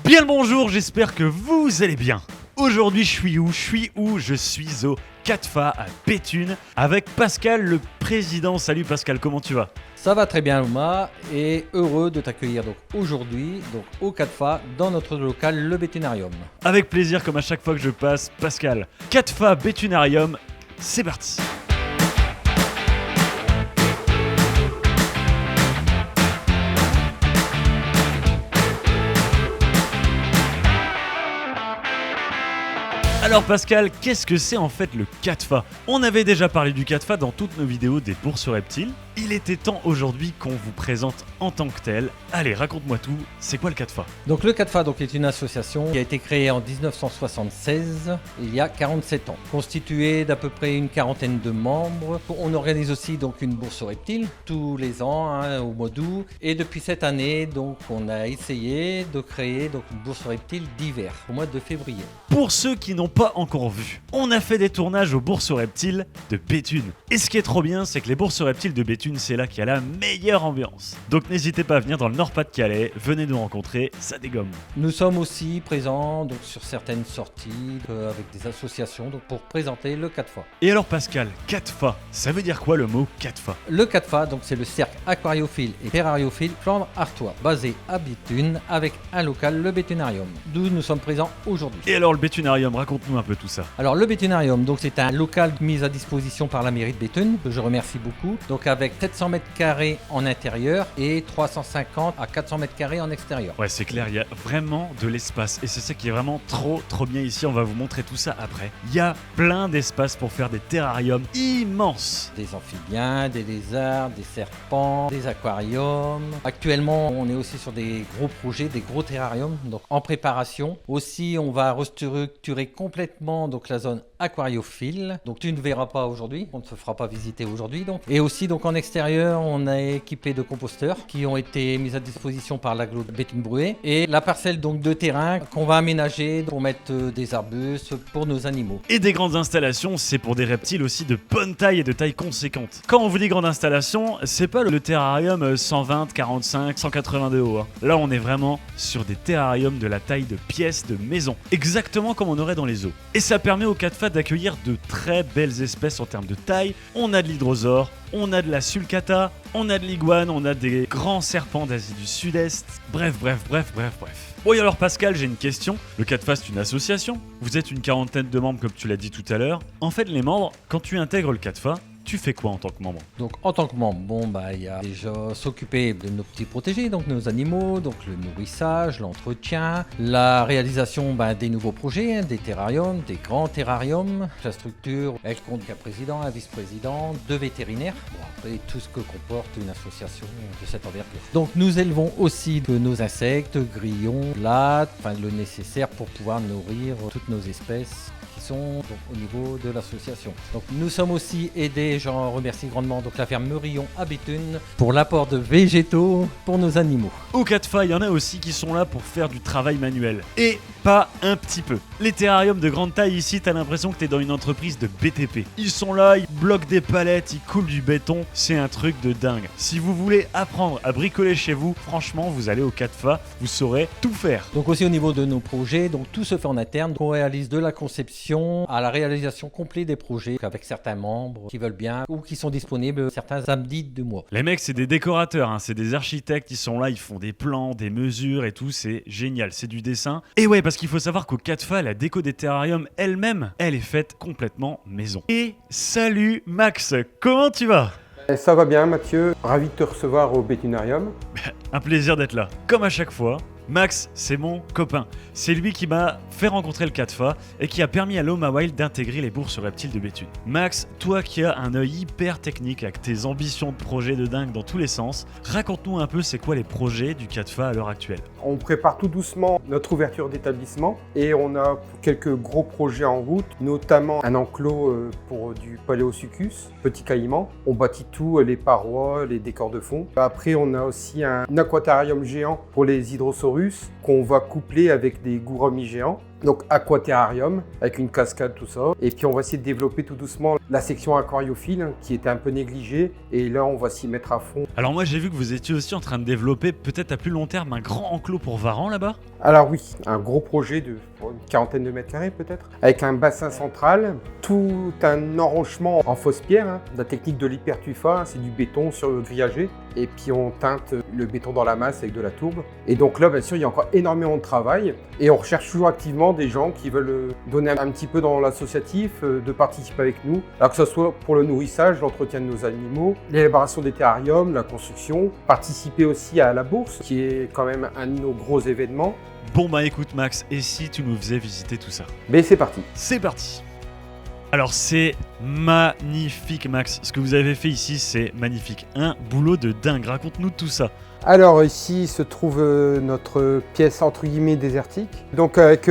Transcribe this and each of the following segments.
Bien le bonjour, j'espère que vous allez bien. Aujourd'hui, je suis où? Je suis au CATFA à Béthune avec Pascal, le président. Salut Pascal, comment tu vas? Ça va très bien Louma et heureux de t'accueillir aujourd'hui au CATFA dans notre local le Béthunarium. Avec plaisir comme à chaque fois que je passe. Pascal, CATFA Béthunarium, c'est parti. Alors Pascal, qu'est-ce que c'est en fait le CATFA? On avait déjà parlé du CATFA dans toutes nos vidéos des bourses reptiles. Il était temps aujourd'hui qu'on vous présente en tant que tel. Allez, raconte-moi tout, c'est quoi le CATFA? Donc le CATFA est une association qui a été créée en 1976, il y a 47 ans, constituée d'à peu près une quarantaine de membres. On organise aussi une bourse aux reptiles tous les ans au mois d'août. Et depuis cette année, on a essayé de créer une bourse aux reptiles d'hiver au mois de février. Pour ceux qui n'ont pas encore vu, on a fait des tournages aux bourses aux reptiles de Béthune. Et ce qui est trop bien, c'est que les bourses aux reptiles de Béthune, c'est là qu'il y a la meilleure ambiance. Donc n'hésitez pas à venir dans le Nord-Pas-de-Calais, venez nous rencontrer, ça dégomme. Nous sommes aussi présents sur certaines sorties avec des associations pour présenter le CATFA. Et alors Pascal, CATFA, ça veut dire quoi le mot CATFA? Le CATFA, c'est le cercle aquariophile et terrariophile Flandre-Artois, basé à Béthune avec un local, le Béthunarium, d'où nous sommes présents aujourd'hui. Et alors le Béthunarium, raconte-nous un peu tout ça. Alors le Béthunarium, c'est un local mis à disposition par la mairie de Béthune, que je remercie beaucoup, avec 700 mètres carrés en intérieur et 350 à 400 mètres carrés en extérieur. Ouais, c'est clair, il y a vraiment de l'espace et c'est ça qui est vraiment trop bien ici. On va vous montrer tout ça après. Il y a plein d'espace pour faire des terrariums immenses. Des amphibiens, des lézards, des serpents, des aquariums. Actuellement, on est aussi sur des gros projets, des gros terrariums, en préparation. Aussi, on va restructurer complètement la zone aquariophile. Tu ne verras pas aujourd'hui, on ne se fera pas visiter aujourd'hui. Et aussi, en extérieur, on a équipé de composteurs qui ont été mis à disposition par l'agglo Béthune-Bruay et la parcelle de terrain qu'on va aménager pour mettre des arbustes pour nos animaux. Et des grandes installations, c'est pour des reptiles aussi de bonne taille et de taille conséquente. Quand on vous dit grande installation, c'est pas le terrarium 120, 45, 182 haut. Là, on est vraiment sur des terrariums de la taille de pièces de maison, exactement comme on aurait dans les zoos. Et ça permet au CATFA d'accueillir de très belles espèces en termes de taille. On a de l'hydrosaure, on a de la sulcata, on a de l'iguane, on a des grands serpents d'Asie du Sud-Est. Bref. Oui, alors Pascal, j'ai une question. Le CATFA, c'est une association. Vous êtes une quarantaine de membres, comme tu l'as dit tout à l'heure. En fait, les membres, quand tu intègres le CATFA, tu fais quoi en tant que membre? En tant que membre, il y a déjà s'occuper de nos petits protégés, nos animaux, le nourrissage, l'entretien, la réalisation des nouveaux projets, des terrariums, des grands terrariums. La structure, elle compte un président, un vice-président, 2 vétérinaires, après tout ce que comporte une association de cette envergure. Nous élevons aussi de nos insectes, grillons, lattes, le nécessaire pour pouvoir nourrir toutes nos espèces qui sont au niveau de l'association. Nous sommes aussi aidés, j'en remercie grandement, la ferme Meurillon à Béthune pour l'apport de végétaux pour nos animaux. Au CATFA, il y en a aussi qui sont là pour faire du travail manuel. Et pas un petit peu. Les terrariums de grande taille ici, t'as l'impression que t'es dans une entreprise de BTP. Ils sont là, ils bloquent des palettes, ils coulent du béton, c'est un truc de dingue. Si vous voulez apprendre à bricoler chez vous, franchement, vous allez au CATFA, vous saurez tout faire. Aussi au niveau de nos projets, tout se fait en interne. On réalise de la conception à la réalisation complète des projets avec certains membres qui veulent bien ou qui sont disponibles certains samedis du mois. Les mecs, c'est des décorateurs, c'est des architectes, ils sont là, ils font des plans, des mesures et tout, c'est génial, c'est du dessin. Et ouais, parce qu'il faut savoir qu'au CATFA, la déco des terrariums elle-même, elle est faite complètement maison. Et salut Max, comment tu vas? Ça va bien Mathieu, ravi de te recevoir au Béthunarium. Un plaisir d'être là, comme à chaque fois. Max, c'est mon copain. C'est lui qui m'a fait rencontrer le CATFA et qui a permis à Loma Wild d'intégrer les bourses reptiles de Béthune. Max, toi qui as un œil hyper technique avec tes ambitions de projet de dingue dans tous les sens, raconte-nous un peu c'est quoi les projets du CATFA à l'heure actuelle. On prépare tout doucement notre ouverture d'établissement et on a quelques gros projets en route, notamment un enclos pour du Paléosuchus, petit caïman. On bâtit tout, les parois, les décors de fond. Après, on a aussi un aquatarium géant pour les hydrosaurus qu'on va coupler avec des gouramis géants. Donc aquaterrarium avec une cascade, tout ça. Et puis on va essayer de développer tout doucement la section aquariophile qui était un peu négligée. Et là on va s'y mettre à fond. Alors moi j'ai vu que vous étiez aussi en train de développer peut-être à plus long terme un grand enclos pour varans là-bas. Alors oui, un gros projet de une quarantaine de mètres carrés peut-être, avec un bassin central, tout un enrochement en fausse pierre. Hein. La technique de l'hypertufa, hein, c'est du béton sur le grillagé. Et puis on teinte le béton dans la masse avec de la tourbe. Et donc là, bien sûr, il y a encore énormément de travail. Et on recherche toujours activement des gens qui veulent donner un petit peu dans l'associatif, de participer avec nous. Alors que ce soit pour le nourrissage, l'entretien de nos animaux, l'élaboration des terrariums, la construction, participer aussi à la bourse, qui est quand même un de nos gros événements. Bon bah écoute Max, et si tu nous faisais visiter tout ça? Mais c'est parti. C'est parti. Alors c'est magnifique Max, ce que vous avez fait ici c'est magnifique, un boulot de dingue, raconte-nous tout ça. Alors ici se trouve notre pièce entre guillemets désertique, donc avec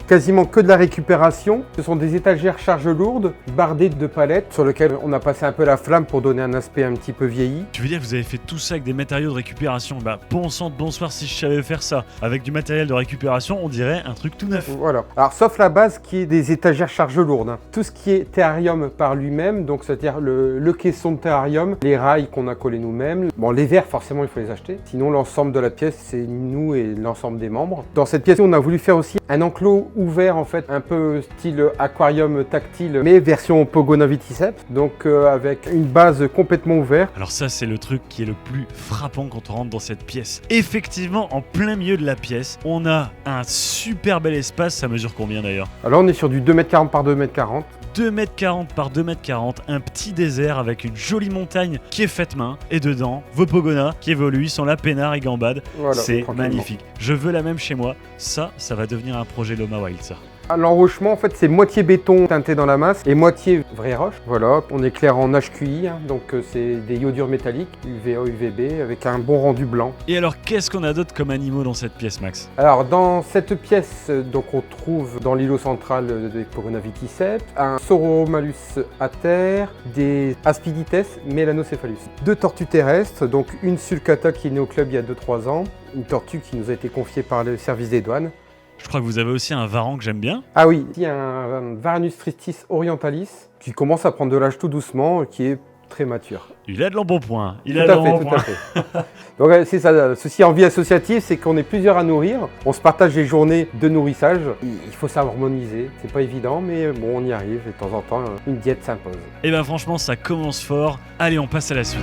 quasiment que de la récupération. Ce sont des étagères charges lourdes, bardées de palettes, sur lesquelles on a passé un peu la flamme pour donner un aspect un petit peu vieilli. Tu veux dire que vous avez fait tout ça avec des matériaux de récupération? Bah bon sang de bonsoir si je savais faire ça. Avec du matériel de récupération, on dirait un truc tout neuf. Voilà. Alors sauf la base qui est des étagères charges lourdes. Hein. Tout ce qui est terrarium par lui-même, donc c'est-à-dire le caisson de terrarium, les rails qu'on a collés nous-mêmes. Bon, les verres forcément il faut les acheter. Sinon l'ensemble de la pièce c'est nous et l'ensemble des membres. Dans cette pièce on a voulu faire aussi un enclos ouvert en fait, un peu style aquarium tactile, mais version Pogona Viticeps, donc avec une base complètement ouverte. Alors ça c'est le truc qui est le plus frappant quand on rentre dans cette pièce. Effectivement, en plein milieu de la pièce, on a un super bel espace, ça mesure combien d'ailleurs? Alors on est sur du 2m40 par 2m40. 2m40 par 2m40, un petit désert avec une jolie montagne qui est faite main, et dedans, vos pogonas qui évoluent, sont là, peinards et gambades. Voilà, c'est magnifique. Je veux la même chez moi. Ça va devenir un projet Loma Wild, ça. L'enrochement, en fait, c'est moitié béton teinté dans la masse et moitié vraie roche. Voilà, on éclaire en HQI, hein, donc c'est des iodures métalliques, UVA, UVB, avec un bon rendu blanc. Et alors, qu'est-ce qu'on a d'autre comme animaux dans cette pièce, Max? Alors, dans cette pièce, donc, on trouve dans l'îlot central des Pogona Viticeps, un Sauromalus à terre, des Aspidites Melanocephalus. 2 tortues terrestres, donc une sulcata qui est née au club il y a 2-3 ans, une tortue qui nous a été confiée par le service des douanes. Je crois que vous avez aussi un varan que j'aime bien. Ah oui, il y a un Varanus tristis orientalis qui commence à prendre de l'âge tout doucement, qui est très mature. Il a de l'embonpoint. Tout à fait. Donc c'est ça, ceci en vie associative, c'est qu'on est plusieurs à nourrir. On se partage les journées de nourrissage. Il faut s'harmoniser, c'est pas évident, mais bon, on y arrive et de temps en temps, une diète s'impose. Et ben franchement, ça commence fort. Allez, on passe à la suite.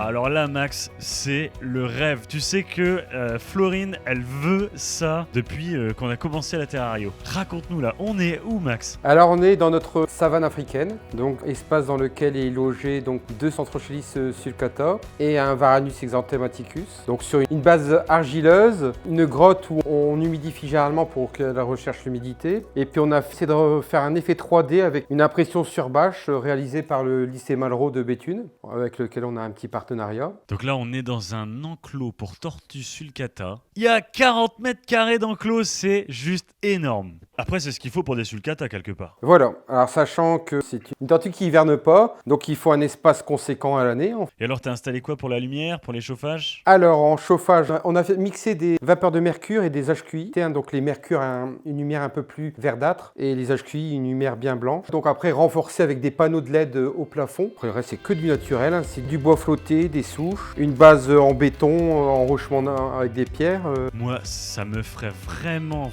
Alors là, Max, c'est le rêve. Tu sais que Florine, elle veut ça depuis qu'on a commencé la Terrario. Raconte-nous là, on est où, Max? Alors on est dans notre savane africaine, donc espace dans lequel est logé donc 2 Centrochelis sulcata et un Varanus exanthematicus. Donc sur une base argileuse, une grotte où on humidifie généralement pour qu'elle recherche l'humidité. Et puis on a essayé de faire un effet 3D avec une impression sur bâche réalisée par le lycée Malraux de Béthune, avec lequel on a un petit partenariat. Donc là, on est dans un enclos pour tortues sulcata. Il y a 40 mètres carrés d'enclos, c'est juste énorme. Après, c'est ce qu'il faut pour des sulcata quelque part. Voilà, alors sachant que c'est une tortue qui hiverne pas, donc il faut un espace conséquent à l'année. Et alors, t'as installé quoi pour la lumière, pour les chauffages? Alors, en chauffage, on a mixé des vapeurs de mercure et des HQI. Donc les mercures, une lumière un peu plus verdâtre et les HQI, une lumière bien blanche. Donc après, renforcé avec des panneaux de LED au plafond. Après, le reste, c'est que du naturel, hein. C'est du bois flotté, des souches, une base en béton, enrochement avec des pierres. Moi, ça me ferait vraiment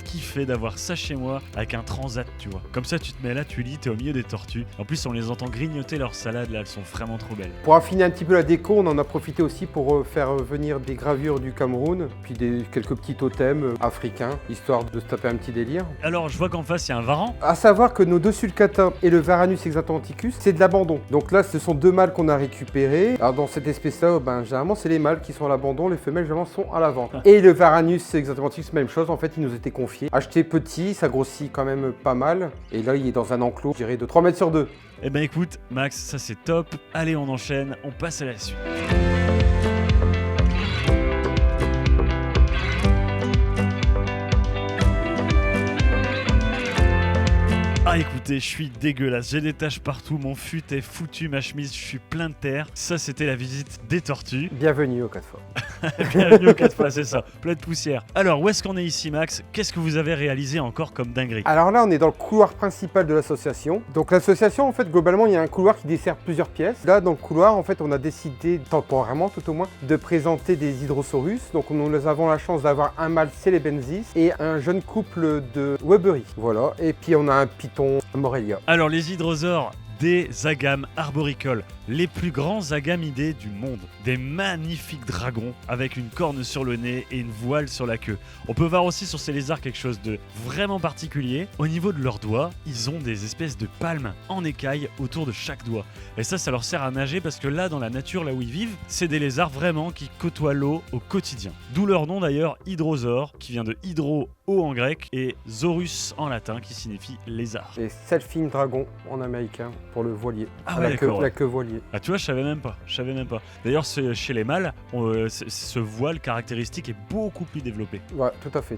kiffer d'avoir ça chez moi avec un transat, tu vois. Comme ça, tu te mets là, tu lis, t'es au milieu des tortues. En plus, on les entend grignoter leurs salades, là, elles sont vraiment trop belles. Pour affiner un petit peu la déco, on en a profité aussi pour faire venir des gravures du Cameroun, puis quelques petits totems africains, histoire de se taper un petit délire. Alors, je vois qu'en face, il y a un varan. À savoir que nos 2 sulcata et le Varanus exanthematicus, c'est de l'abandon. Donc là, ce sont 2 mâles qu'on a récupérés. Alors dans cette espèce-là, généralement, c'est les mâles qui sont à l'abandon, les femelles, généralement, sont à l'avant. Et le Varanus exanthematicus, même chose, en fait, il nous était confié. Acheté petit, ça grossit quand même pas mal. Et là, il est dans un enclos, je dirais, de 3 mètres sur 2. Eh ben écoute, Max, ça c'est top. Allez, on enchaîne, on passe à la suite. Ah écoutez, je suis dégueulasse, j'ai des taches partout, mon fut est foutu, ma chemise, je suis plein de terre. Ça c'était la visite des tortues. Bienvenue au 4 fois. Bienvenue aux 4 fois, c'est ça, plein de poussière. Alors où est-ce qu'on est ici Max? Qu'est-ce que vous avez réalisé encore comme dinguerie? Alors là, on est dans le couloir principal de l'association. Donc l'association, en fait, globalement, il y a un couloir qui dessert plusieurs pièces. Là, dans le couloir, en fait, on a décidé, temporairement tout au moins, de présenter des hydrosaurus. Donc nous avons la chance d'avoir un mâle Celebensis et un jeune couple de Weberi. Voilà, et puis on a un python Morelia. Alors les hydrosaures, des agames arboricoles, les plus grands agamidés du monde. Des magnifiques dragons avec une corne sur le nez et une voile sur la queue. On peut voir aussi sur ces lézards quelque chose de vraiment particulier. Au niveau de leurs doigts, ils ont des espèces de palmes en écailles autour de chaque doigt. Et ça leur sert à nager parce que là, dans la nature, là où ils vivent, c'est des lézards vraiment qui côtoient l'eau au quotidien. D'où leur nom d'ailleurs, hydrosaure, qui vient de hydro, eau en grec, et saurus en latin, qui signifie lézard. Et Selfing dragon en américain pour le voilier. Ah ouais, La queue voilier. Ah tu vois, je savais même pas. D'ailleurs, chez les mâles, ce voile caractéristique est beaucoup plus développé. Ouais, tout à fait.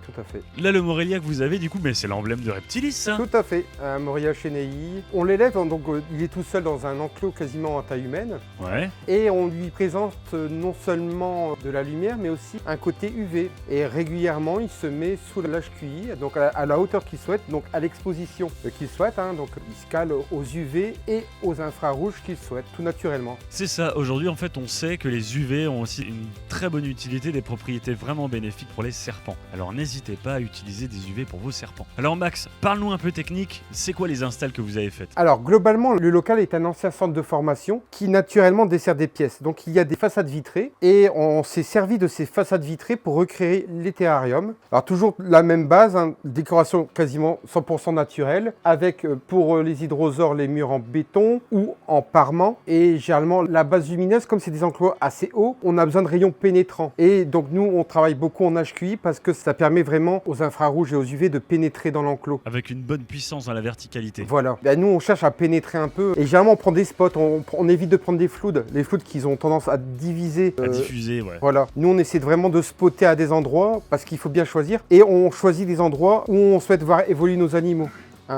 Là, le Morelia que vous avez, du coup, mais c'est l'emblème de Reptilis, ça. Tout à fait, un Morelia chenei. On l'élève, donc il est tout seul dans un enclos quasiment à taille humaine. Ouais. Et on lui présente non seulement de la lumière, mais aussi un côté UV. Et régulièrement, il se met sous l'HQI, donc à la hauteur qu'il souhaite, donc à l'exposition qu'il souhaite. Donc il se cale aux UV et aux infrarouges qu'il souhaite, tout naturellement. C'est ça. Aujourd'hui, en fait, on sait que les UV ont aussi une très bonne utilité, des propriétés vraiment bénéfiques pour les serpents. Alors n'hésitez pas à utiliser des UV pour vos serpents. Alors Max, parle-nous un peu technique. C'est quoi les installs que vous avez faites? Alors globalement, le local est un ancien centre de formation qui naturellement dessert des pièces. Donc il y a des façades vitrées et on s'est servi de ces façades vitrées pour recréer les terrariums. Alors toujours la même base, décoration quasiment 100% naturelle, avec pour les hydrosaures les murs en béton ou en parement. Et généralement la base lumineuse, comme c'est des enclos assez hauts, on a besoin de rayons pénétrants. Et donc nous on travaille beaucoup en HQI parce que ça permet vraiment aux infrarouges et aux UV de pénétrer dans l'enclos. Avec une bonne puissance dans la verticalité. Voilà. Nous on cherche à pénétrer un peu et généralement on prend des spots, on évite de prendre des floudes. Les floudes qui ont tendance à diviser. À diffuser, ouais. Voilà. Nous on essaie vraiment de spotter à des endroits parce qu'il faut bien choisir et on choisit des endroits où on souhaite voir évoluer nos animaux.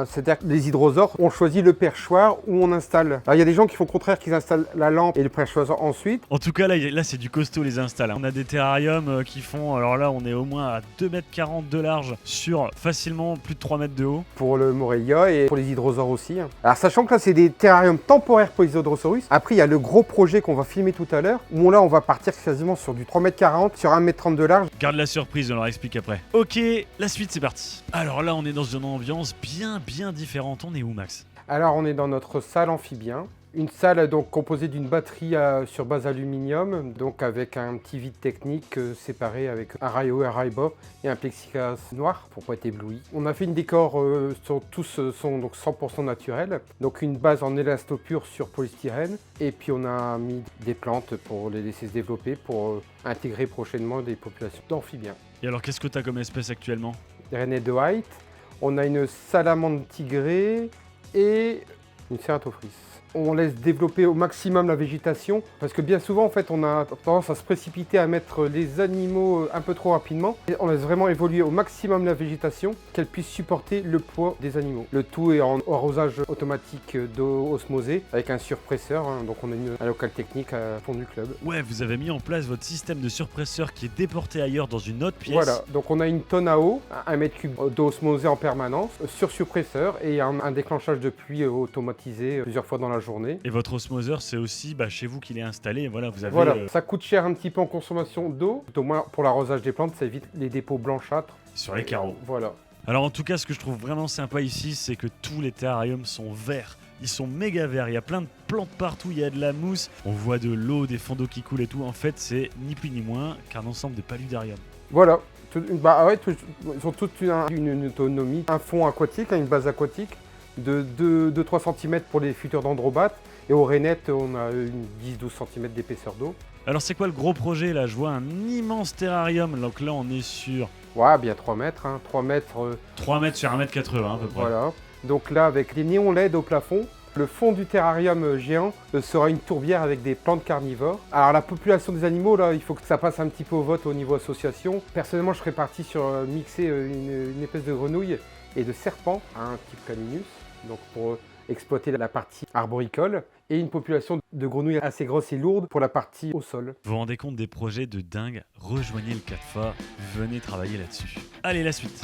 C'est-à-dire que les hydrosaures, on choisit le perchoir où on installe. Alors il y a des gens qui font le contraire, qui installent la lampe et le perchoir ensuite. En tout cas, là c'est du costaud les installs. On a des terrariums qui font, alors là on est au moins à 2,40 m de large sur facilement plus de 3 mètres de haut. Pour le Morelia et pour les hydrosaures aussi. Alors sachant que là c'est des terrariums temporaires pour les hydrosaurus. Après il y a le gros projet qu'on va filmer tout à l'heure, où là on va partir quasiment sur du 3,40 m sur 1,30 m de large. Garde la surprise, on leur explique après. Ok, la suite c'est parti. Alors là on est dans une ambiance bien différente. On est où Max? Alors on est dans notre salle amphibien. Une salle donc composée d'une batterie sur base aluminium, donc avec un petit vide technique séparé avec un rail haut et un rail bas et un plexiglas noir pour pas être ébloui. On a fait une décor, tous sont donc 100% naturels, donc une base en élastopure sur polystyrène et puis on a mis des plantes pour les laisser se développer pour intégrer prochainement des populations d'amphibiens. Et alors qu'est-ce que tu as comme espèce actuellement? Des Renets de White, on a une salamandre tigrée et une cératophrys. On laisse développer au maximum la végétation parce que bien souvent en fait on a tendance à se précipiter à mettre les animaux un peu trop rapidement. Et on laisse vraiment évoluer au maximum la végétation, qu'elle puisse supporter le poids des animaux. Le tout est en arrosage automatique d'eau osmosée avec un surpresseur, donc on a un local technique à fond du club. Ouais, vous avez mis en place votre système de surpresseur qui est déporté ailleurs dans une autre pièce. Voilà, donc on a une tonne à eau, 1 m3 d'eau osmosée en permanence, sur surpresseur et un déclenchage de pluie automatisé plusieurs fois dans la journée. Et votre osmoseur, c'est aussi chez vous qu'il est installé. Voilà, vous avez. Voilà, ça coûte cher un petit peu en consommation d'eau. Au moins pour l'arrosage des plantes, ça évite les dépôts blanchâtres. Sur les carreaux. Voilà. Alors en tout cas, ce que je trouve vraiment sympa ici, c'est que tous les terrariums sont verts. Ils sont méga verts, il y a plein de plantes partout, il y a de la mousse, on voit de l'eau, des fonds d'eau qui coulent et tout. En fait, c'est ni plus ni moins qu'un ensemble de paludariums. Voilà, ils ont toute une autonomie, un fond aquatique, une base aquatique de 2-3 cm pour les futurs dendrobates. Et aux rainettes, on a une 10-12 cm d'épaisseur d'eau. Alors c'est quoi le gros projet là? Je vois un immense terrarium, donc là on est sur... Ouais, bien 3 mètres, 3 mètres... 3 mètres sur 1,80 m à peu près. Voilà, donc là avec les néons LED au plafond, le fond du terrarium géant sera une tourbière avec des plantes carnivores. Alors la population des animaux, là, il faut que ça passe un petit peu au vote au niveau association. Personnellement, je serais parti sur mixer une épaisse de grenouille et de serpent, un type Caninus. donc pour exploiter la partie arboricole, et une population de grenouilles assez grosse et lourde pour la partie au sol. Vous vous rendez compte des projets de dingue? Rejoignez le CATFA, venez travailler là-dessus. Allez, la suite.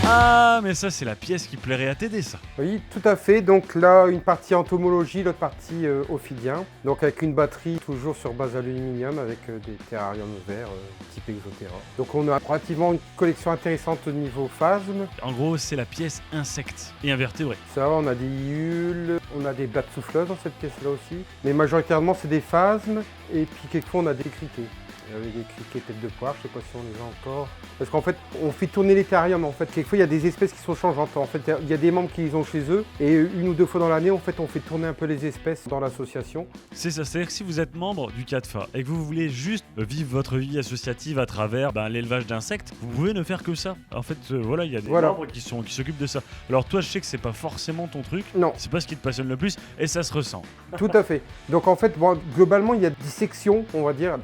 Ah, mais ça, c'est la pièce qui plairait à t'aider, ça. Oui, tout à fait. Donc là, une partie entomologie, l'autre partie ophidien. Donc avec une batterie toujours sur base aluminium avec des terrariums verts type Exotera. Donc on a relativement une collection intéressante au niveau phasme. En gros, c'est la pièce insectes et invertébrés. Ça, on a des iules, on a des blattes souffleuses dans cette pièce-là aussi. Mais majoritairement, c'est des phasmes et puis quelquefois, on a des criquets. Avec des criquets tête de poire, je ne sais pas si on les a encore. Parce qu'en fait, on fait tourner les terrariums. En fait, quelquefois, il y a des espèces qui sont changeantes. En fait, il y a des membres qui les ont chez eux. Et une ou deux fois dans l'année, en fait, on fait tourner un peu les espèces dans l'association. C'est ça, c'est-à-dire que si vous êtes membre du CATFA et que vous voulez juste vivre votre vie associative à travers l'élevage d'insectes, vous pouvez ne faire que ça. En fait, voilà, il y a des membres qui s'occupent de ça. Alors toi, je sais que c'est pas forcément ton truc. Non. C'est pas ce qui te passionne le plus et ça se ressent. Tout à fait. Donc en fait, bon, globalement, il y a des sections, on va dire.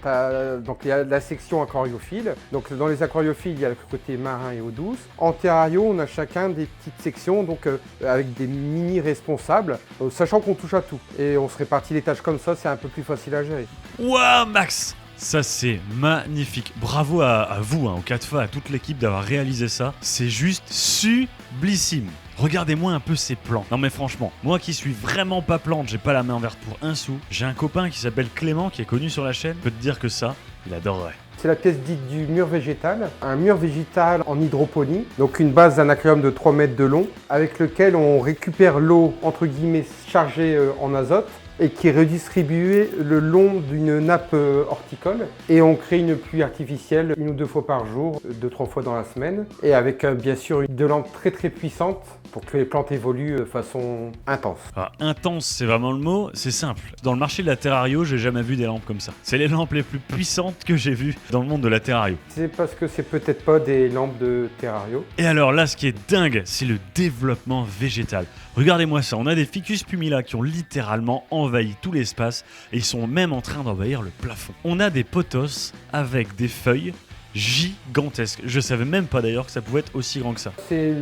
Donc il y a la section aquariophile. Donc dans les aquariophiles, il y a le côté marin et eau douce. En terrario, on a chacun des petites sections, donc avec des mini responsables, sachant qu'on touche à tout. Et on se répartit les tâches comme ça, c'est un peu plus facile à gérer. Waouh, Max! Ça, c'est magnifique. Bravo à vous, au CATFA, à toute l'équipe d'avoir réalisé ça. C'est juste sublissime. Regardez-moi un peu ces plants. Non mais franchement, moi qui suis vraiment pas plante, j'ai pas la main verte pour un sou. J'ai un copain qui s'appelle Clément, qui est connu sur la chaîne. Je peux te dire que ça, il adorerait. C'est la pièce dite du mur végétal. Un mur végétal en hydroponie, donc une base d'un aquarium de 3 mètres de long, avec lequel on récupère l'eau, entre guillemets, chargée en azote, et qui est redistribuée le long d'une nappe horticole. Et on crée une pluie artificielle 1 ou 2 fois par jour, 2-3 fois dans la semaine. Et avec bien sûr de lampes très très puissantes pour que les plantes évoluent de façon intense. Ah, intense, c'est vraiment le mot, c'est simple. Dans le marché de la terrario, j'ai jamais vu des lampes comme ça. C'est les lampes les plus puissantes que j'ai vues dans le monde de la terrario. C'est parce que c'est peut-être pas des lampes de terrario. Et alors là, ce qui est dingue, c'est le développement végétal. Regardez-moi ça, on a des Ficus pumila qui ont littéralement envahi tout l'espace et ils sont même en train d'envahir le plafond. On a des pothos avec des feuilles gigantesques. Je savais même pas d'ailleurs que ça pouvait être aussi grand que ça. C'est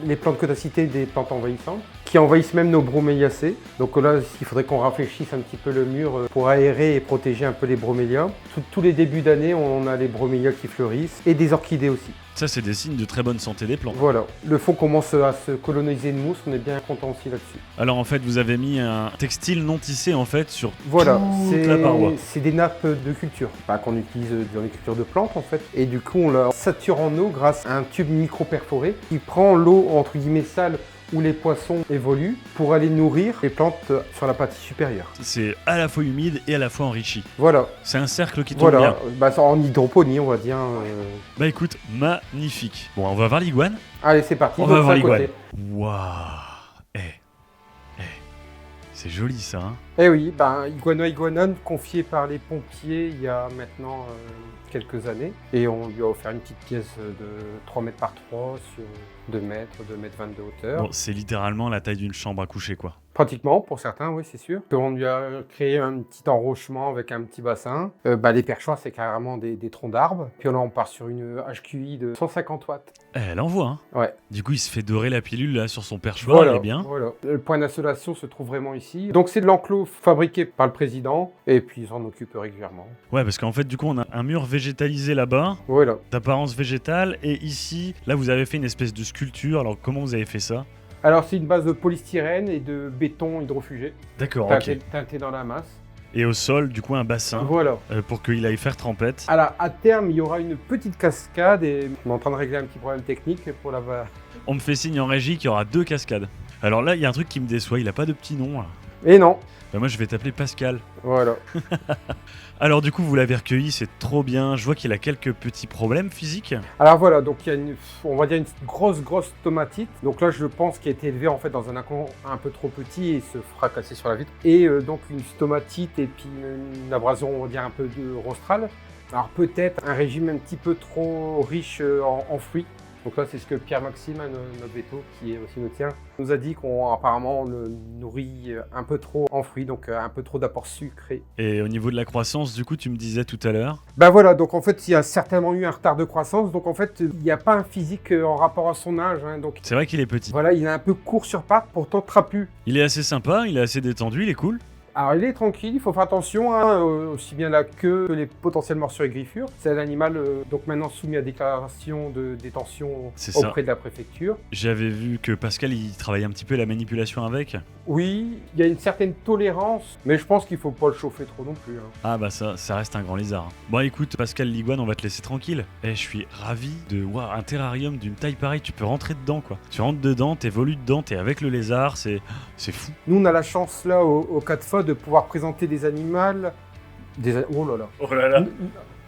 les plantes que tu as citées, des plantes envahissantes, qui envahissent même nos broméliacées. Donc là, il faudrait qu'on rafraîchisse un petit peu le mur pour aérer et protéger un peu les bromélias. Tous les débuts d'année, on a les bromélias qui fleurissent et des orchidées aussi. Ça, c'est des signes de très bonne santé des plantes. Voilà, le fond commence à se coloniser de mousse, on est bien content aussi là-dessus. Alors en fait, vous avez mis un textile non tissé en fait sur voilà, toute la paroi. C'est des nappes de culture, qu'on utilise dans les cultures de plantes en fait. Et du coup, on la sature en eau grâce à un tube micro-perforé qui prend l'eau entre guillemets sale où les poissons évoluent pour aller nourrir les plantes sur la partie supérieure. C'est à la fois humide et à la fois enrichi. Voilà. C'est un cercle qui tourne bien. En hydroponie, on va dire. Bah écoute, magnifique. Bon, on va voir l'iguane. Allez, c'est parti. On va voir l'iguane. Waouh. C'est joli ça, hein. Eh oui, Iguana iguanon confié par les pompiers il y a maintenant quelques années. Et on lui a offert une petite pièce de 3 mètres par 3 sur 2 mètres, 2 mètres 20 de hauteur. Bon, c'est littéralement la taille d'une chambre à coucher, quoi. Pratiquement, pour certains, oui, c'est sûr. On lui a créé un petit enrochement avec un petit bassin. Les perchoirs, c'est carrément des troncs d'arbres. Puis là, on part sur une HQI de 150 watts. Elle envoie, hein. Ouais. Du coup, il se fait dorer la pilule là sur son perchoir, elle est bien. Voilà. Le point d'installation se trouve vraiment ici. Donc, c'est de l'enclos fabriqué par le président. Et puis, il s'en occupe régulièrement. Ouais, parce qu'en fait, du coup, on a un mur végétalisé là-bas. Voilà. D'apparence végétale. Et ici, là, vous avez fait une espèce de sculpture. Alors, comment vous avez fait ça ? Alors, c'est une base de polystyrène et de béton hydrofugé. D'accord, teinté, ok. Teinté dans la masse. Et au sol, du coup, un bassin. Voilà. Pour qu'il aille faire trempette. Alors, à terme, il y aura une petite cascade et on est en train de régler un petit problème technique pour la... On me fait signe en régie qu'il y aura 2 cascades. Alors là, il y a un truc qui me déçoit, il a pas de petit nom. Là. Et non. Bah moi, je vais t'appeler Pascal. Voilà. Alors du coup, vous l'avez recueilli, c'est trop bien. Je vois qu'il a quelques petits problèmes physiques. Alors voilà, donc il y a on va dire une grosse tomatite. Donc là, je pense qu'il a été élevé en fait dans un enclos un peu trop petit et se fera casser sur la vitre. Et donc une stomatite et puis une abrasion, on va dire un peu de rostrale. Alors peut-être un régime un petit peu trop riche en fruits. Donc là, c'est ce que Pierre-Maxime, notre veto, qui est aussi le tien, nous a dit qu'apparemment on le nourrit un peu trop en fruits, donc un peu trop d'apport sucré. Et au niveau de la croissance, du coup, tu me disais tout à l'heure. Ben voilà, donc en fait, il y a certainement eu un retard de croissance, donc en fait, il n'y a pas un physique en rapport à son âge, hein, donc C'est vrai qu'il est petit. voilà, il est un peu court sur pattes, pourtant trapu. Il est assez sympa, il est assez détendu, il est cool. Alors il est tranquille, il faut faire attention, hein, aussi bien la queue que les potentielles morsures et griffures. C'est un animal donc maintenant soumis à déclaration de détention C'est ça. auprès de la préfecture. J'avais vu que Pascal, il travaillait un petit peu la manipulation avec. Oui, il y a une certaine tolérance, mais je pense qu'il faut pas le chauffer trop non plus. Hein. Ah bah ça reste un grand lézard. Bon écoute, Pascal Liguane, on va te laisser tranquille. Et je suis ravi de voir un terrarium d'une taille pareille, tu peux rentrer dedans quoi. Tu rentres dedans, t'évolues dedans, t'es avec le lézard, c'est fou. Nous on a la chance là au CADFA de pouvoir présenter des animaux. Oh là là. Oh là là.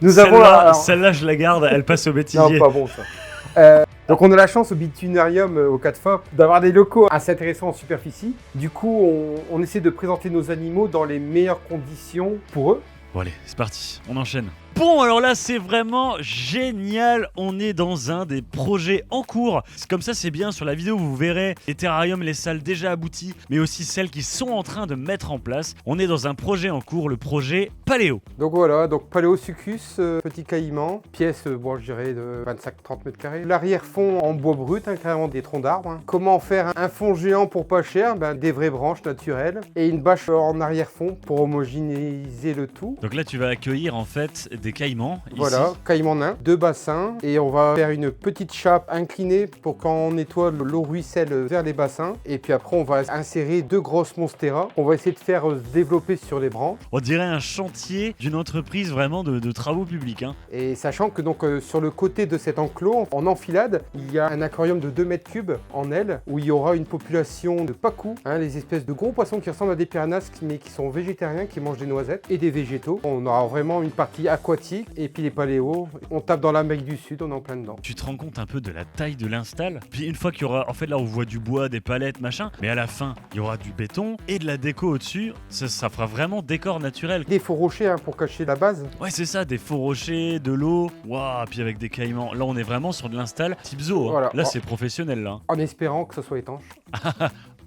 Nous avons Celle-là, je la garde, elle passe au Non, bêtisier. pas bon ça. Donc on a la chance au Bitunarium, au CADFA, d'avoir des locaux assez intéressants en superficie. Du coup, on essaie de présenter nos animaux dans les meilleures conditions pour eux. Bon allez, c'est parti, on enchaîne. Bon, alors là, c'est vraiment génial. On est dans un des projets en cours. C'est comme ça, c'est bien. Sur la vidéo, vous verrez les terrariums, les salles déjà abouties, mais aussi celles qui sont en train de mettre en place. On est dans un projet en cours, le projet Paléo. Donc voilà, donc Paléosuchus, petit caïman, pièce, bon, je dirais de 25-30 mètres carrés. L'arrière-fond en bois brut, hein, carrément des troncs d'arbres. Hein. Comment faire un fond géant pour pas cher? Des vraies branches naturelles et une bâche en arrière-fond pour homogénéiser le tout. Donc là, tu vas accueillir en fait des caïmans. Voilà, ici. caïman nain, 2 bassins et on va faire une petite chape inclinée pour quand on nettoie, l'eau ruisselle vers les bassins. Et puis après, on va insérer 2 grosses monsteras. On va essayer de faire se développer sur les branches. On dirait un chantier d'une entreprise vraiment de travaux publics. Hein. Et sachant que donc sur le côté de cet enclos, en enfilade, il y a un aquarium de 2 mètres cubes en aile où il y aura une population de pacous, hein, les espèces de gros poissons qui ressemblent à des piranhas mais qui sont végétariens, qui mangent des noisettes et des végétaux. On aura vraiment une partie aquatique et puis les paléos. On tape dans l'Amérique du Sud, on est en plein dedans. Tu te rends compte un peu de la taille de l'install. Puis une fois qu'il y aura, en fait là on voit du bois, des palettes, machin, mais à la fin il y aura du béton et de la déco au-dessus. Ça fera vraiment décor naturel. Des faux rochers hein, pour cacher la base. Ouais c'est ça, des faux rochers, de l'eau, waouh, puis avec des caïmans. Là on est vraiment sur de l'install type zoo. Hein. Voilà. Là c'est professionnel là. En espérant que ça soit étanche.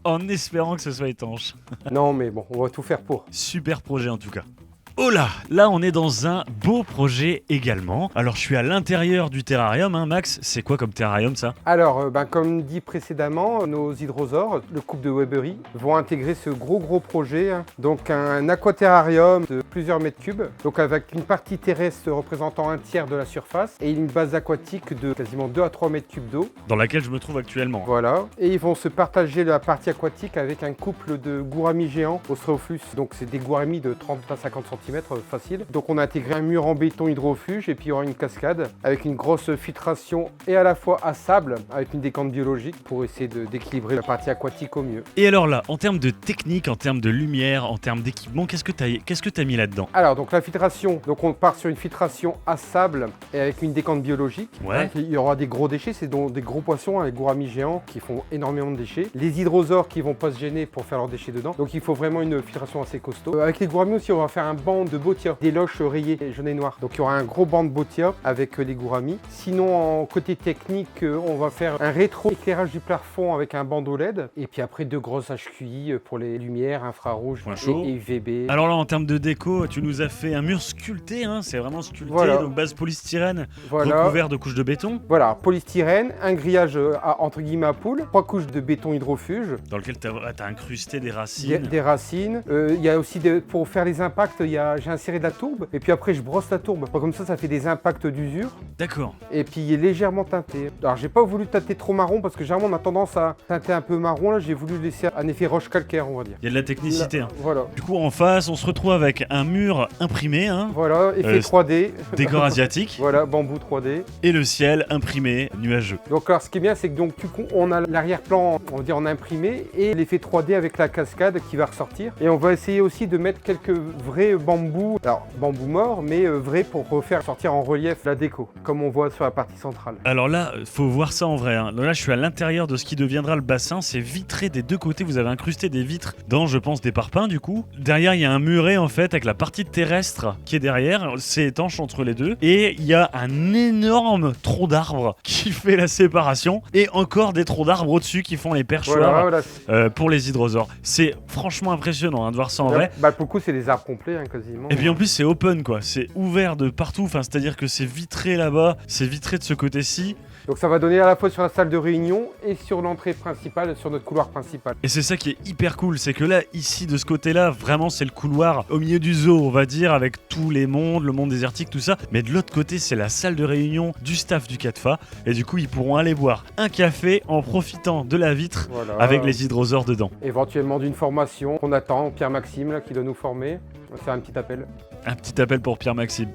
En espérant que ce soit étanche. Non mais bon, on va tout faire pour. Super projet en tout cas. Oh là on est dans un beau projet également. Alors je suis à l'intérieur du terrarium, hein, Max, c'est quoi comme terrarium ça? Alors, comme dit précédemment, nos hydrosaures, le couple de Webery, vont intégrer ce gros projet. Hein. Donc un aquaterrarium de plusieurs mètres cubes, donc avec une partie terrestre représentant un tiers de la surface et une base aquatique de quasiment 2 à 3 mètres cubes d'eau. Dans laquelle je me trouve actuellement. Voilà. Et ils vont se partager la partie aquatique avec un couple de gouramis géants Ostreophus. Donc c'est des gouramis de 30 à 50 cm facile. Donc on a intégré un mur en béton hydrofuge et puis il y aura une cascade avec une grosse filtration et à la fois à sable avec une décante biologique pour essayer d'équilibrer la partie aquatique au mieux. Et alors là, en termes de technique, en termes de lumière, en termes d'équipement, qu'est-ce que t'as mis là-dedans? Alors donc la filtration, donc on part sur une filtration à sable et avec une décante biologique. Ouais. Hein, il y aura des gros déchets, c'est donc des gros poissons, hein, les gouramis géants qui font énormément de déchets. Les hydrosaures qui vont pas se gêner pour faire leurs déchets dedans. Donc il faut vraiment une filtration assez costaud. Avec les gouramis aussi, on va faire un banc de bottia, des loches rayées jaune et noir. Donc il y aura un gros banc de bottia avec les gouramis. Sinon en côté technique, on va faire un rétro-éclairage du plafond avec un bandeau LED et puis après 2 grosses HQI pour les lumières infrarouges et UVB. Alors là en termes de déco, tu nous as fait un mur sculpté, hein, c'est vraiment sculpté, voilà. Donc base polystyrène Voilà. recouvert de couches de béton. Voilà, polystyrène, un grillage entre guillemets à poule, 3 couches de béton hydrofuge. Dans lequel t'as incrusté des racines. Des racines. Il y a aussi, pour faire les impacts, j'ai inséré de la tourbe et puis après je brosse la tourbe. Comme ça fait des impacts d'usure. D'accord. Et puis il est légèrement teinté. Alors j'ai pas voulu teinter trop marron parce que généralement on a tendance à teinter un peu marron. Là j'ai voulu laisser un effet roche calcaire, on va dire. Il y a de la technicité. Hein. Voilà. Du coup en face, on se retrouve avec un mur imprimé, hein, Voilà, effet 3D. décor asiatique. Voilà, bambou 3D. Et le ciel imprimé, nuageux. Donc alors ce qui est bien c'est que donc on a l'arrière-plan, on va dire en imprimé et l'effet 3D avec la cascade qui va ressortir. Et on va essayer aussi de mettre quelques vrais bambous bambou, alors bambou mort, mais vrai pour refaire sortir en relief la déco, comme on voit sur la partie centrale. Alors là, faut voir ça en vrai. Hein. Là, je suis à l'intérieur de ce qui deviendra le bassin. C'est vitré des deux côtés. Vous avez incrusté des vitres dans, je pense, des parpaings du coup. Derrière, il y a un muret en fait avec la partie terrestre qui est derrière. C'est étanche entre les deux. Et il y a un énorme tronc d'arbre qui fait la séparation. Et encore des troncs d'arbres au-dessus qui font les perchoirs pour les hydrosaures. C'est franchement impressionnant hein, de voir ça en vrai. Bah, pour le coup, c'est des arbres complets hein, quasiment. Et puis en plus, c'est open quoi. C'est ouvert de partout. Enfin, c'est-à-dire que c'est vitré là-bas, c'est vitré de ce côté-ci. Donc ça va donner à la fois sur la salle de réunion et sur l'entrée principale, sur notre couloir principal. Et c'est ça qui est hyper cool, c'est que là, ici, de ce côté-là, vraiment, c'est le couloir au milieu du zoo, on va dire, avec tous les mondes, le monde désertique, tout ça. Mais de l'autre côté, c'est la salle de réunion du staff du CATFA. Et du coup, ils pourront aller boire un café en profitant de la vitre avec les hydrosaures dedans. Éventuellement d'une formation qu'on attend, Pierre-Maxime là, qui doit nous former. C'est un petit appel. Un petit appel pour Pierre-Maxime.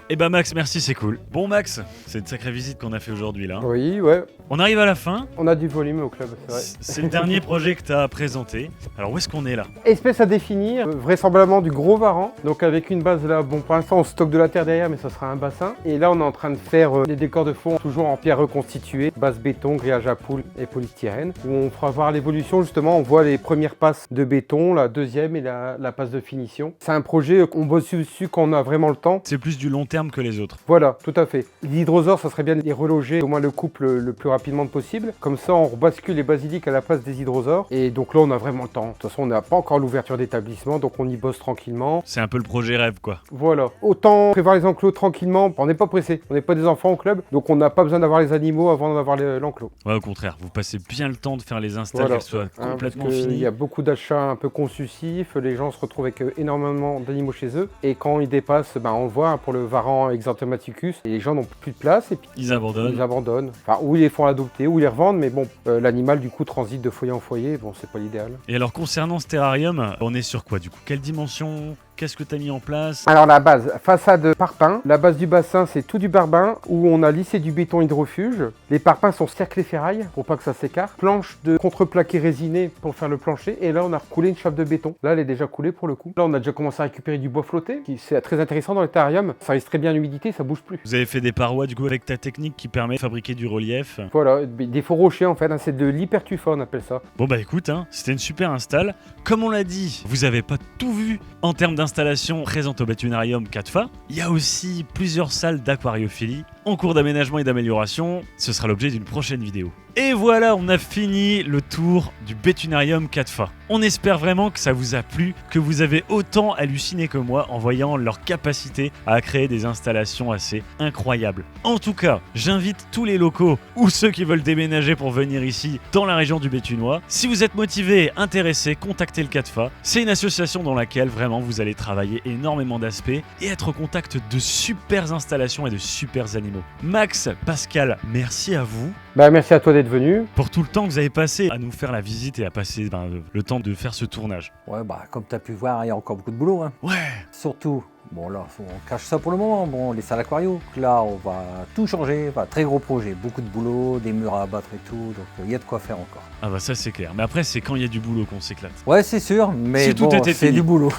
Et bah Max, merci, c'est cool. Bon Max, c'est une sacrée visite qu'on a fait aujourd'hui là. Oui, ouais. On arrive à la fin. On a du volume au club, c'est vrai. C'est le dernier projet que tu as présenté. Alors où est-ce qu'on est là? Espèce à définir, vraisemblablement du gros varan. Donc avec une base là, bon pour l'instant on stocke de la terre derrière mais ça sera un bassin. Et là on est en train de faire les décors de fond toujours en pierre reconstituée, base béton, grillage à poules et polystyrène. Où on fera voir l'évolution justement, on voit les premières passes de béton, la deuxième et la passe de finition. C'est un projet qu'on bosse dessus quand on a vraiment le temps. C'est plus du long terme que les autres. Voilà, tout à fait. Les hydrosaures, ça serait bien de les reloger, au moins le couple le plus rapidement possible. Comme ça, on rebascule les basiliques à la place des hydrosaures. Et donc là, on a vraiment le temps. De toute façon, on n'a pas encore l'ouverture d'établissement, donc on y bosse tranquillement. C'est un peu le projet rêve, quoi. Voilà. Autant prévoir les enclos tranquillement, on n'est pas pressé. On n'est pas des enfants au club, donc on n'a pas besoin d'avoir les animaux avant d'avoir l'enclos. Ouais, au contraire, vous passez bien le temps de faire les installs, qu'elles soient complètement finies. Il y a beaucoup d'achats un peu consusifs, les gens se retrouvent avec énormément d'animaux chez eux. Et quand ils dépassent, on le voit hein, pour le varan exanthematicus, et les gens n'ont plus de place et puis ils abandonnent. Enfin, ou ils les font adopter, ou ils les revendent, mais bon, l'animal du coup transite de foyer en foyer, bon, c'est pas l'idéal. Et alors concernant ce terrarium, on est sur quoi du coup? Quelle dimension? Qu'est-ce que tu as mis en place? Alors la base, façade parpaing. La base du bassin, c'est tout du barbin où on a lissé du béton hydrofuge. Les parpaings sont cerclés ferraille pour pas que ça s'écarte. Planche de contreplaqué résiné pour faire le plancher. Et là, on a recoulé une chape de béton. Là, elle est déjà coulée pour le coup. Là, on a déjà commencé à récupérer du bois flotté, qui c'est très intéressant dans le terrarium. Ça reste très bien l'humidité, ça bouge plus. Vous avez fait des parois du coup avec ta technique qui permet de fabriquer du relief. Voilà, des faux rochers en fait. Hein, c'est de l'hypertufa, on appelle ça. Bon bah écoute, hein, c'était une super install. Comme on l'a dit, vous avez pas tout vu en termes d'installation présente au Bétunarium CATFA. Il y a aussi plusieurs salles d'aquariophilie en cours d'aménagement et d'amélioration. Ce sera l'objet d'une prochaine vidéo. Et voilà, on a fini le tour du Bétunarium CATFA. On espère vraiment que ça vous a plu, que vous avez autant halluciné que moi en voyant leur capacité à créer des installations assez incroyables. En tout cas, j'invite tous les locaux ou ceux qui veulent déménager pour venir ici dans la région du Béthunois. Si vous êtes motivés, intéressés, contactez le CATFA. C'est une association dans laquelle vraiment vous allez travailler énormément d'aspects et être au contact de super installations et de super animaux. Max, Pascal, merci à vous. Merci à toi d'être venu. Pour tout le temps que vous avez passé à nous faire la visite et à passer le temps de faire ce tournage. Ouais, comme tu as pu voir, il y a encore beaucoup de boulot. Hein. Ouais. Surtout, bon là, on cache ça pour le moment. Bon, les salles aquario, là, on va tout changer. Très gros projet, beaucoup de boulot, des murs à abattre et tout. Donc, il y a de quoi faire encore. Ah bah ça, c'est clair. Mais après, c'est quand il y a du boulot qu'on s'éclate. Ouais, c'est sûr, mais si bon, c'est du boulot.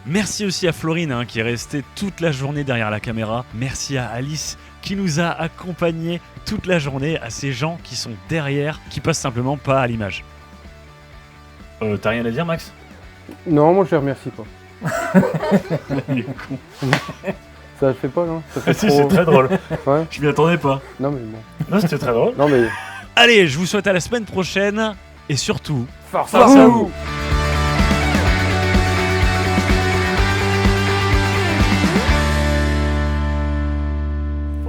Merci aussi à Florine qui est restée toute la journée derrière la caméra. Merci à Alice qui nous a accompagnés toute la journée, à ces gens qui sont derrière, qui passent simplement pas à l'image. T'as rien à dire, Max? Non, moi je les remercie pas. Il est con. Ça je fais pas, non? Si, c'est très drôle. Ouais. Je m'y attendais pas. Non mais bon. Non, c'était très drôle. Non mais... Allez, je vous souhaite à la semaine prochaine et surtout, Force à vous.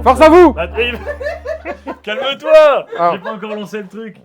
Force à vous. Calme-toi. Ah. J'ai pas encore lancé le truc.